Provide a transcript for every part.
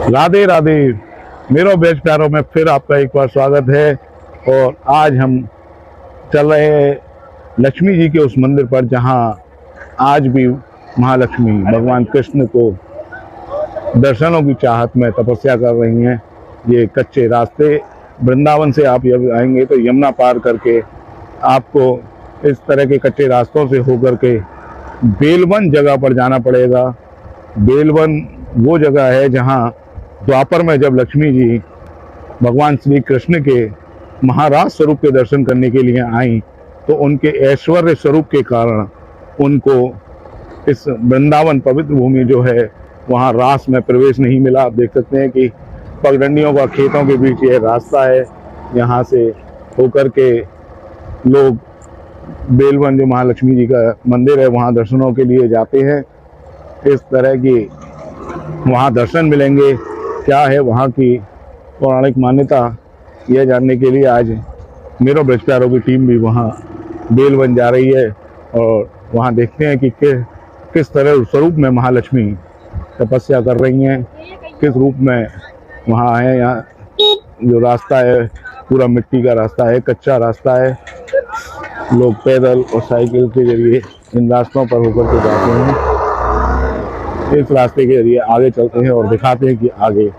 राधे राधे मेरे ब्रज प्यारों में फिर आपका एक बार स्वागत है। और आज हम चल रहे हैं लक्ष्मी जी के उस मंदिर पर जहां आज भी महालक्ष्मी भगवान कृष्ण को दर्शनों की चाहत में तपस्या कर रही हैं। ये कच्चे रास्ते वृंदावन से आप जब आएंगे तो यमुना पार करके आपको इस तरह के कच्चे रास्तों से होकर के बेलवन जगह पर जाना पड़ेगा। बेलवन वो जगह है जहां द्वापर में जब लक्ष्मी जी भगवान श्री कृष्ण के महाराज स्वरूप के दर्शन करने के लिए आई तो उनके ऐश्वर्य स्वरूप के कारण उनको इस वृंदावन पवित्र भूमि जो है वहाँ रास में प्रवेश नहीं मिला। आप देख सकते हैं कि पगडंडियों का खेतों के बीच ये रास्ता है, यहाँ से होकर के लोग बेलवन जो महालक्ष्मी जी का मंदिर है वहाँ दर्शनों के लिए जाते हैं। इस तरह की वहाँ दर्शन मिलेंगे, क्या है वहाँ की पौराणिक मान्यता, यह जानने के लिए आज मेरो ब्रज प्यारों की टीम भी वहाँ बेलवन जा रही है और वहाँ देखते हैं कि किस तरह स्वरूप में महालक्ष्मी तपस्या कर रही हैं, किस रूप में वहाँ आए। यहाँ जो रास्ता है पूरा मिट्टी का रास्ता है, कच्चा रास्ता है, लोग पैदल और साइकिल के जरिए इन रास्तों पर होकर के जाते हैं। इस रास्ते के जरिए आगे चलते हैं और दिखाते हैं कि आगे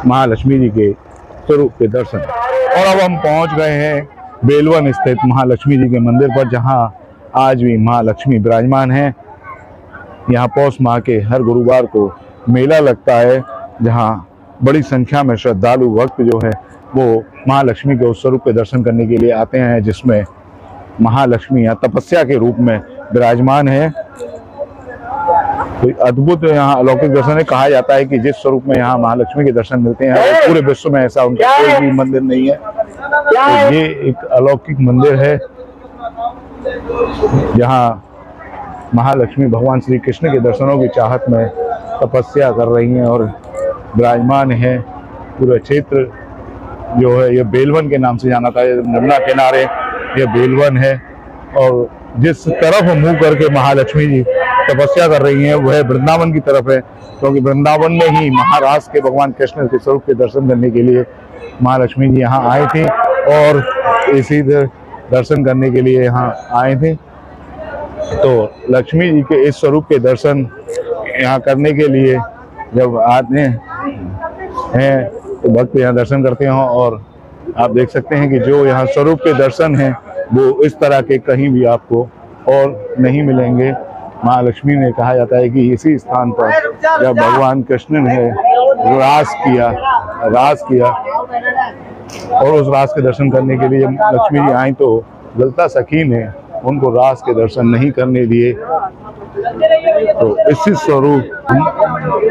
महालक्ष्मी जी के स्वरूप के दर्शन। और अब हम पहुंच गए हैं बेलवन स्थित महालक्ष्मी जी के मंदिर पर जहां आज भी महालक्ष्मी विराजमान हैं। यहाँ पौष माह के हर गुरुवार को मेला लगता है जहां बड़ी संख्या में श्रद्धालु भक्त जो है वो महालक्ष्मी के उस स्वरूप के दर्शन करने के लिए आते हैं, जिसमें महालक्ष्मी यहाँ तपस्या के रूप में विराजमान है। तो अद्भुत यहाँ अलौकिक दर्शन है। कहा जाता है कि जिस स्वरूप में यहाँ महालक्ष्मी के दर्शन मिलते हैं वो पूरे विश्व में ऐसा उनका कोई भी मंदिर नहीं है। तो ये एक अलौकिक मंदिर है जहाँ महालक्ष्मी भगवान श्री कृष्ण के दर्शनों की चाहत में तपस्या कर रही हैं और विराजमान है। पूरा क्षेत्र जो है ये बेलवन के नाम से जाना था। यमुना किनारे ये बेलवन है और जिस तरफ मुंह करके महालक्ष्मी जी तपस्या कर रही हैं वह वृंदावन की तरफ है, क्योंकि वृंदावन में ही महाराज के भगवान कृष्ण के स्वरूप के दर्शन करने के लिए महालक्ष्मी जी यहाँ आए थे और इसी दर्शन करने के लिए यहाँ आए थे। तो लक्ष्मी जी के इस स्वरूप के दर्शन यहाँ करने के लिए जब आते हैं तो भक्त यहाँ दर्शन करते हैं और आप देख सकते हैं कि जो यहाँ स्वरूप के दर्शन हैं वो इस तरह के कहीं भी आपको और नहीं मिलेंगे। महालक्ष्मी ने कहा जाता है कि इसी स्थान पर जब भगवान कृष्ण ने रास किया और उस रास के दर्शन करने के लिए लक्ष्मी जी आई तो ललिता सखी ने उनको रास के दर्शन नहीं करने दिए। तो इसी स्वरूप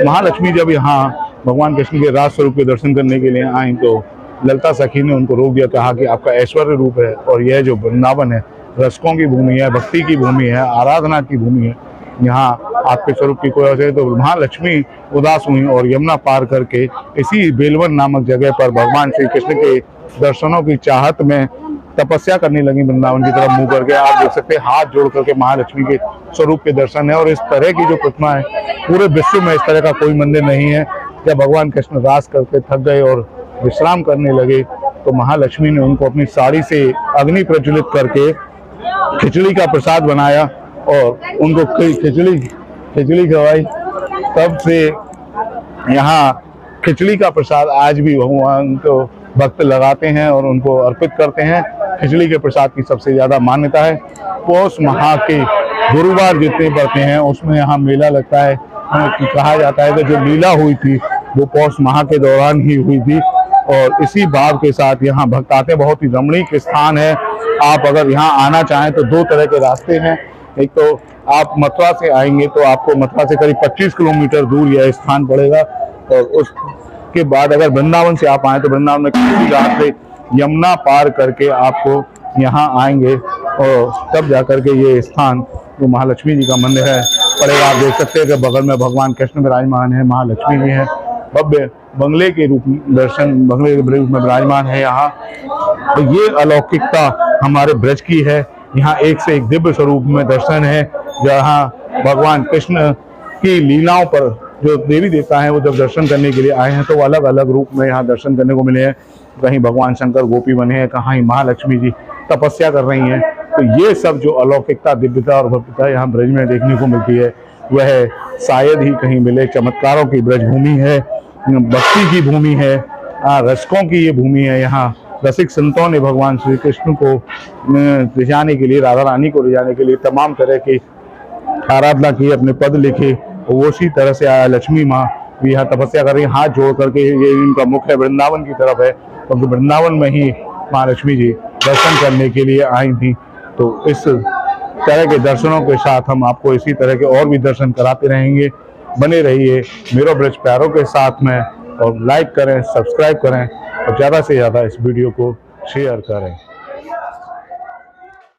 महालक्ष्मी जब यहाँ भगवान कृष्ण के रास स्वरूप के दर्शन करने के लिए आई तो ललिता सखी ने उनको रोक दिया, कहा कि आपका ऐश्वर्य रूप है और यह जो वृंदावन है रसकों की भूमि है, भक्ति की भूमि है, आराधना की भूमि है, यहाँ आपके स्वरूप की कोई वजह। तो महालक्ष्मी उदास हुई और यमुना पार करके इसी बेलवन नामक जगह पर भगवान श्री कृष्ण के दर्शनों की चाहत में तपस्या करने लगी वृंदावन की तरफ मुंह करके। आप देख सकते हैं हाथ जोड़ करके महालक्ष्मी के स्वरूप के दर्शन है और इस तरह की जो प्रतिमा है पूरे विश्व में इस तरह का कोई मंदिर नहीं है। जब भगवान कृष्ण रास करके थक गए और विश्राम करने लगे तो महालक्ष्मी ने उनको अपनी साड़ी से अग्नि प्रज्वलित करके खिचड़ी का प्रसाद बनाया और उनको खिचड़ी खवाई। तब से यहाँ खिचड़ी का प्रसाद आज भी भगवान को भक्त लगाते हैं और उनको अर्पित करते हैं। खिचड़ी के प्रसाद की सबसे ज्यादा मान्यता है। पौष माह के गुरुवार जितने पड़ते हैं उसमें यहाँ मेला लगता है। कहा जाता है कि जो लीला हुई थी वो पौष माह के दौरान ही हुई थी और इसी भाव के साथ यहाँ भक्त आते। बहुत ही रमणीक स्थान है। आप अगर यहाँ आना चाहें तो दो तरह के रास्ते हैं। एक तो आप मथुरा से आएंगे तो आपको मथुरा से करीब 25 किलोमीटर दूर यह स्थान पड़ेगा और उसके बाद अगर वृंदावन से आप आए तो वृंदावन में किसी रात से यमुना पार करके आपको यहाँ आएंगे और तब जाकर के ये स्थान जो महालक्ष्मी जी का मंदिर है पड़ेगा। आप देख सकते हैं कि बगल में भगवान कृष्ण विराजमान है, महालक्ष्मी जी है, भव्य बंगले के रूप में विराजमान है यहाँ। तो ये अलौकिकता हमारे ब्रज की है। यहाँ एक से एक दिव्य स्वरूप में दर्शन है जहाँ भगवान कृष्ण की लीलाओं पर जो देवी देवता हैं वो जब दर्शन करने के लिए आए हैं तो वो अलग अलग रूप में यहाँ दर्शन करने को मिले हैं। कहीं भगवान शंकर गोपी बने हैं, कहीं महालक्ष्मी जी तपस्या कर रही हैं। तो ये सब जो अलौकिकता, दिव्यता और भव्यता यहाँ ब्रज में देखने को मिलती है वह शायद ही कहीं मिले। चमत्कारों की ब्रजभूमि है, भक्ति की भूमि है, रसिकों की ये भूमि है। यहाँ रसिक संतों ने भगवान श्री कृष्ण को ले जाने के लिए, राधा रानी को ले जाने के लिए तमाम तरह की आराधना की, अपने पद लिखे। वो उसी तरह से लक्ष्मी माँ भी यहाँ तपस्या कर रही है, हाथ जोड़ करके। ये इनका मुख है वृंदावन की तरफ है, क्योंकि वृंदावन में ही महालक्ष्मी जी दर्शन करने के लिए आई थी। तो इस तरह के दर्शनों के साथ हम आपको इसी तरह के और भी दर्शन कराते रहेंगे। बने रहिए मेरो ब्रज प्यारों के साथ में, और लाइक करें, सब्सक्राइब करें और ज़्यादा से ज़्यादा इस वीडियो को शेयर करें।